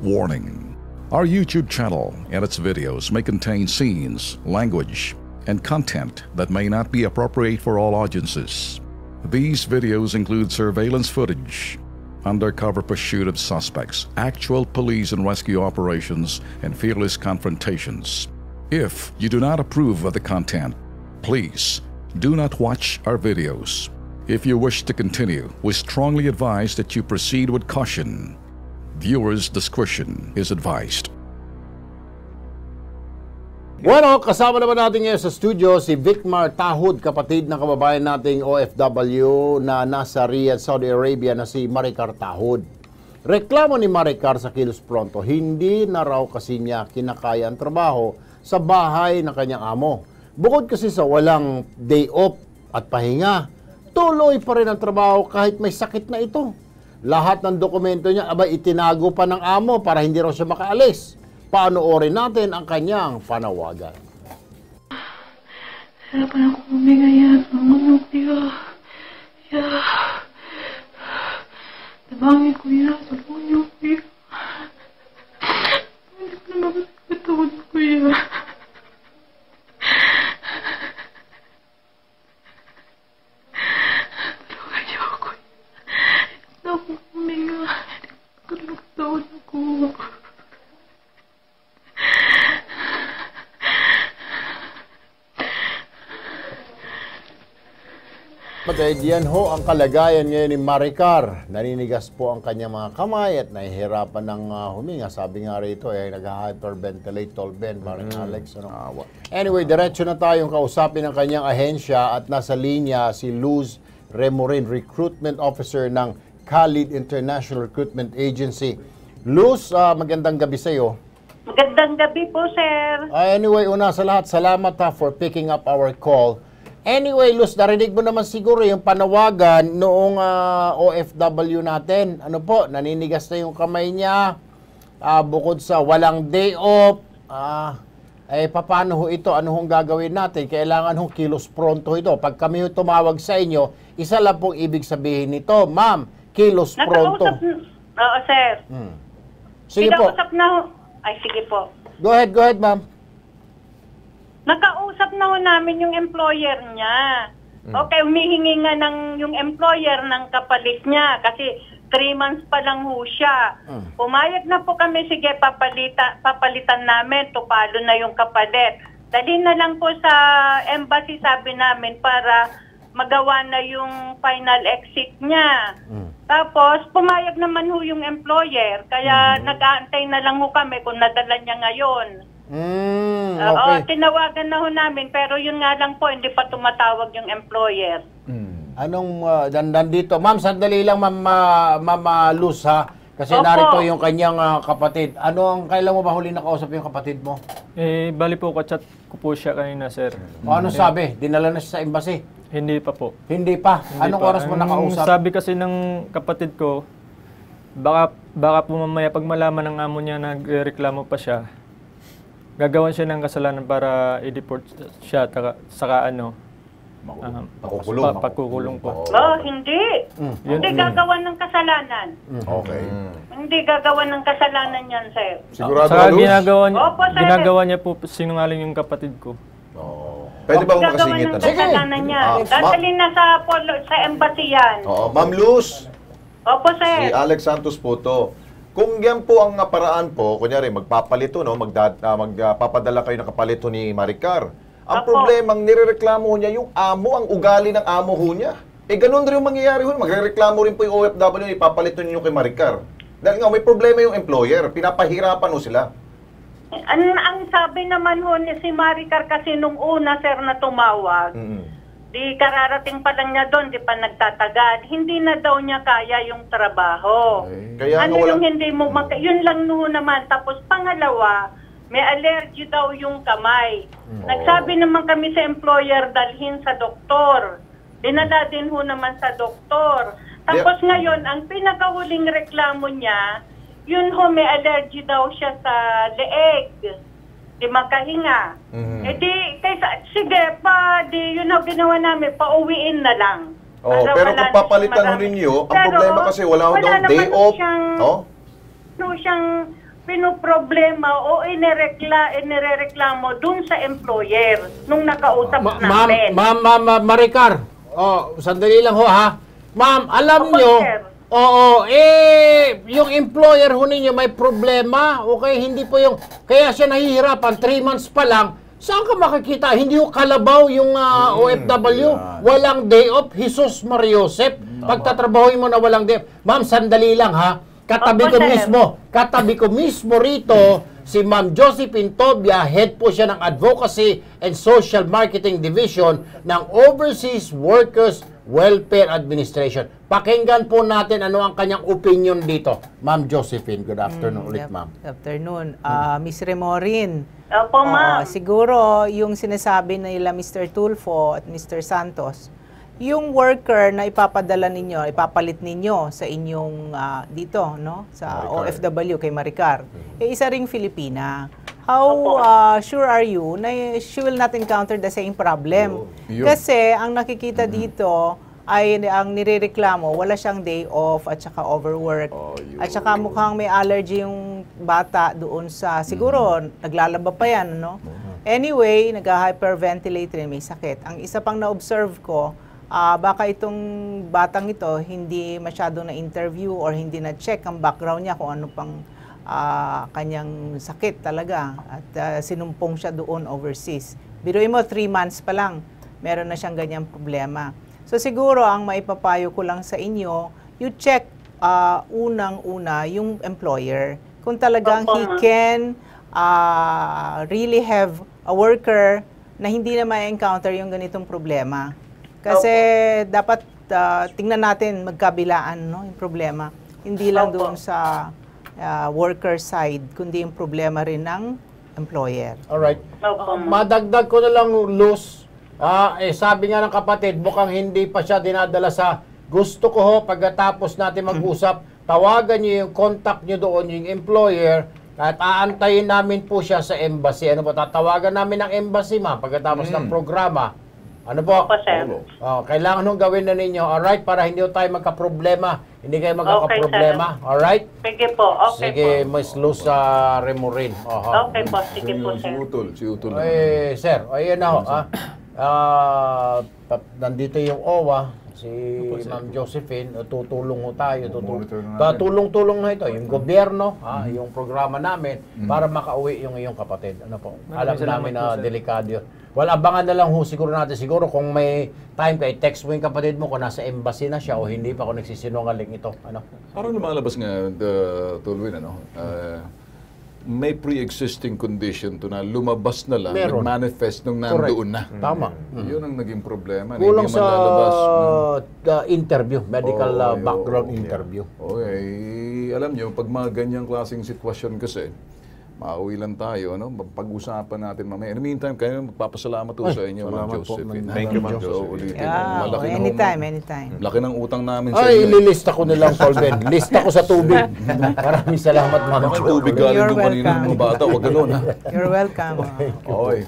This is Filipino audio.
Warning: our YouTube channel and its videos may contain scenes, language, and content that may not be appropriate for all audiences. These videos include surveillance footage, undercover pursuit of suspects, actual police and rescue operations, and fearless confrontations. If you do not approve of the content, please do not watch our videos. If you wish to continue, we strongly advise that you proceed with caution. Viewers' discretion is advised. Bueno, kasama naman natin ngayon sa studio si Vicmar Tahud, kapatid ng kababayan nating OFW na nasa Riyadh, Saudi Arabia na si Maricar Tahud. Reklamo ni Maricar sa Kilos Pronto, hindi na raw kasi niya kinakaya ang trabaho sa bahay ng kanyang amo. Bukod kasi sa walang day off at pahinga, tuloy pa rin ang trabaho kahit may sakit na ito. Lahat ng dokumento niya, itinago pa ng amo para hindi raw siya makaalis. Panoorin natin ang kanyang panawagan. Harapan ako umigaya ng manok niya. Tabangin ko yan. Tulungan niyo ko yan. Hindi ko na makapagpatawad ko yan. Tulungan niyo ako. Hindi ako umiga. Hindi ko na makapatawad ako. Yan ho ang kalagayan ngayon ni Maricar. Naninigas po ang kanyang mga kamay at nahihirapan ng huminga. Sabi nga rito, nag-hyperventilate, tolben, parang Alex. Ano? Anyway, diretso na tayong kausapin ng kanyang ahensya at nasa linya si Luz Remorin, Recruitment Officer ng Khalid International Recruitment Agency. Luz, magandang gabi sa iyo. Magandang gabi po, sir. Anyway, una sa lahat, salamat for picking up our call. Anyway, Luz, narinig mo naman siguro yung panawagan noong OFW natin. Ano po, naninigas na yung kamay niya. Bukod sa walang day off, paano ho ito? Ano hong gagawin natin? Kailangan hong kilos pronto ito. Pag kami tumawag sa inyo, isa lang pong ibig sabihin nito, ma'am, kilos pronto. Oo, sir. Sige po. Nakausap na ho. Ay, sige po. Go ahead, ma'am. Nakausap na ho namin yung employer niya. Okay, humihingi nga yung employer ng kapalit niya kasi 3 months pa lang ho siya. Pumayag na po kami, sige, papalitan namin, tupalo na yung kapalit. Dali na lang po sa embassy, sabi namin, para magawa na yung final exit niya. Tapos, pumayag naman ho yung employer, kaya nag-aantay na lang ho kami kung nadala niya ngayon. Okay. Oo, tinawagan na ho namin, pero yun nga lang po, hindi pa tumatawag yung employer. Anong, nandito? Ma'am, sandali lang, Ma'am Luz, ha? Kasi Opo. narito yung kanyang kapatid. Kailan mo ba huli nakausap yung kapatid mo? Bali po, kachat ko po siya kanina, sir. Ano sabi? Dinala na siya sa embassy? Hindi pa po. Hindi pa? Anong oras mo nakausap? Sabi kasi ng kapatid ko, baka po mamaya pag malaman ng amo niya nagreklamo pa siya, gagawan siya ng kasalanan para i-deport siya, saka pakukulong po. Hindi. Hindi gagawan ng kasalanan. Okay. Hindi gagawan ng kasalanan yan, sir. Sigurado Saka ka, Luz? ginagawa niya po sinungaling yung kapatid ko. Pwede ba akong Gagawan makasingit ng na? kasalanan niya. Dadalhin na sa embassy yan. Ma'am Luz, Opo, si sir. Alex Santos po to. Kung yan po ang paraan po, kunyari magpapalito, magpapadala kayo ng kapalito ni Maricar. Ang problema, ang nirereklamo niya, yung amo, ang ugali ng amo ho niya. Ganun rin yung mangyayari ho. Magrereklamo rin po yung OFW, ipapalito niyo kay Maricar. Dahil nga, may problema yung employer. Pinapahirapan ho sila. Ang sabi naman ho ni si Maricar kasi nung una, sir, na tumawag, di kararating pa lang niya doon, di pa nagtatagal. Hindi na daw niya kaya yung trabaho. Kaya ano yung hindi mo, yun lang no naman. Tapos pangalawa, may allergy daw yung kamay. Nagsabi naman kami sa employer, dalhin sa doktor. Dinala din ho naman sa doktor. Tapos ngayon, ang pinakahuling reklamo niya, yun ho, may allergy daw siya sa leeg. Di makahinga. Sige, yun ang ginawa namin, pauwiin na lang. Pero kung papalitan ho ninyo, ang problema kasi wala ho daw day off. Siyang pinoproblema o inireklamo dun sa employer nung nakausap namin. Ma'am Maricar, sandali lang ho ha. Ma'am, alam Opo, nyo, sir. yung employer ho ninyo may problema, okay? Hindi po yung, kaya siya nahihirapan, 3 months pa lang, saan ka makikita? Hindi ho kalabaw yung OFW, walang day off, Jesus Mariosep, pagtatrabahoin mo na walang day off. Ma'am, sandali lang ha, katabi ko mismo rito, si Ma'am Josephine Tobia, head po siya ng Advocacy and Social Marketing Division ng Overseas Workers Welfare Administration. Pakinggan po natin ano ang kanyang opinion dito. Ma'am Josephine, good afternoon ulit, ma'am. Good afternoon. Miss Remorin, Opo, ma'am. siguro yung sinasabi nila Mr. Tulfo at Mr. Santos, yung worker na ipapadala ninyo, ipapalit ninyo sa inyong dito, no? Sa OFW kay Maricar, isa ring Filipina. How sure are you na she will not encounter the same problem? Kasi ang nakikita dito ay ang nirereklamo, wala siyang day off at saka overwork. At saka mukhang may allergy yung bata doon sa, siguro naglalaba pa yan, no? Anyway, nag-hyperventilate rin, may sakit. Ang isa pang na-observe ko, baka itong batang ito hindi masyado na-interview or hindi na-check ang background niya kung ano pang kanyang sakit talaga at sinumpong siya doon overseas. Biruin mo, 3 months pa lang, meron na siyang ganyang problema. So siguro ang maipapayo ko lang sa inyo, you check unang-una yung employer. Kung talagang he can really have a worker na hindi na ma-encounter yung ganitong problema. Kasi dapat tingnan natin magkabilaan, no, yung problema. Hindi lang doon sa worker side, kundi yung problema rin ng employer. Alright. Madagdag ko na lang, Luz. Sabi nga ng kapatid, mukhang hindi pa siya dinadala sa gusto ko ho, pagkatapos natin mag-usap, tawagan niyo yung contact niyo doon, yung employer, at aantayin namin po siya sa embassy. Ano po, tatawagan namin ng embassy, ma, pagkatapos ng programa. Ano po? Opo, sir. Kailangan nung gawin na ninyo, alright, para hindi tayo magka-problema. Hindi kayo magkaka-problema, alright? Sige po, okay Sige, po. Miss Luz Remorin. Okay po, sige po, sir. Si Utol. Sir, ayan na ho. Nandito yung OWA, si Ma'am Josephine, tutulong ho tayo. Tulong-tulong na ito, yung gobyerno, yung programa namin, para makauwi yung iyong kapatid. Ano po? Alam namin na delikado yun. Well, abangan na lang ho siguro natin. Siguro kung may time kay text mo yung kapatid mo kung nasa embassy na siya o hindi pa kung nagsisinungaling ito. Ano? Parang lumalabas nga, Tulwin, ano? May pre-existing condition to na lumabas na lang, manifest nung nandoon na. Tama. Yun ang naging problema. Kulang Hindi sa man lalabas. interview, medical background interview. Okay. Alam nyo, pag mga ganyang klaseng sitwasyon kasi, mauwi lang tayo, no? Pag-usapan natin mamaya. In the meantime, kayo magpapasalamat po sa inyo, Ma'am Josephine. Thank you, Ma'am Josephine. Anytime. Laki ng utang namin sa inyo. Ay, ililista ko nilang, Tolben. Lista ko sa tubig. Maraming salamat, Ma'am Baka tubig galing doon kanina ng mga bata. Huwag ganun, ha? You're welcome. Okay.